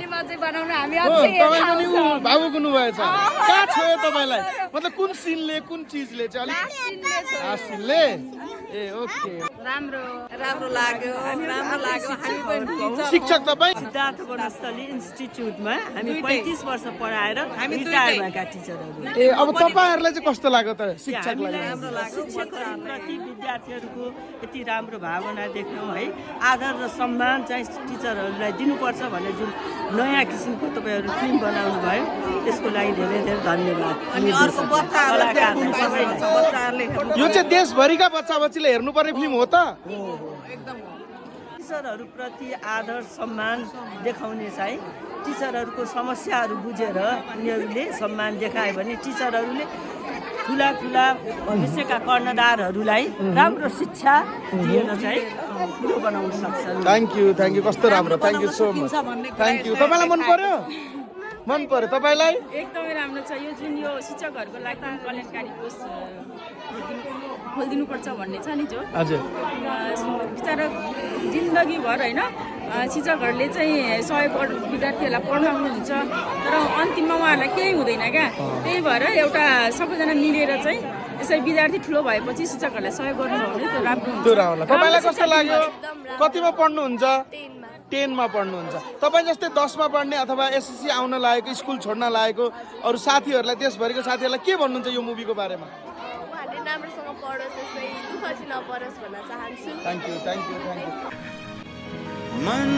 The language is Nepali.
फिल्म अझै बनाउन हामी हो अझै तपाईँ पनि भावुक हुनुभएछ कहाँ छोयो तपाईँलाई मतलब कुन सिनले कुन चिजले चाहिँ अलिक सिनले ए ओके राम्रो लाग्यो हामी पनि शिक्षक तपाईँ सिद्धार्थ गुणस्थली इन्स्टिच्युटमा हामी 35 वर्ष पढाएर रिटायर भएका टिचरहरू ए अब तपाईँहरूलाई चाहिँ कस्तो लाग्यो त शिक्षकलाई शिक्षकहरूप्रति विद्यार्थीहरूको यति राम्रो भावना देख्यौँ है आदर र सम्मान चाहिँ टिचरहरूलाई दिनुपर्छ भन्ने जुन नयाँ किसिमको तपाईँहरू फिल्म बनाउनु भयो त्यसको लागि धेरै धेरै धन्यवाद यो चाहिँ देशभरिका बच्चा बच्चीले हेर्नुपर्ने फिल्म हो त टिचरहरूप्रति आदर सम्मान देखाउने चाहिँ टिचरहरूको समस्याहरू बुझेर उनीहरूले सम्मान देखायो भने टिचरहरूले ठुला ठुला भविष्यका कर्णधारहरूलाई राम्रो शिक्षा दिएर चाहिँ ठुलो बनाउन सक्छन् थ्याङ्क यू कस्तो राम्रो thank you so much thank you तपाईँलाई मन पर्यो तपाईँलाई एकदमै राम्रो छ यो जुन यो शिक्षकहरूको लागि पनि कल्याणकारी कोष खोलिदिनुपर्छ भन्ने छ नि जो हजुर बिचरा जिन्दगीभर होइन शिक्षकहरूले चाहिँ सहयोग गर्नु विद्यार्थीहरूलाई पढाउनुहुन्छ तर अन्तिममा उहाँहरूलाई केही हुँदैन क्या त्यही भएर एउटा सबैजना मिलेर चाहिँ यसरी विद्यार्थी ठुलो भएपछि शिक्षकहरूलाई सहयोग गर्नु हो भने त्यो राम्रो हुन्छ तपाईँलाई कस्तो लाग्यो कतिमा पढ्नुहुन्छ 10मा पढ्नुहुन्छ तपाईँ जस्तै 10मा पढ्ने अथवा एसएससी आउन लागेको स्कुल छोड्न लागेको अरू साथीहरूलाई देशभरिको साथीहरूलाई के भन्नुहुन्छ यो मुभीको बारेमा राम्रोसँग पढोस् दुःख चाहिँ नपरोस् भन्न चाहन्छु थ्याङ्क यू मन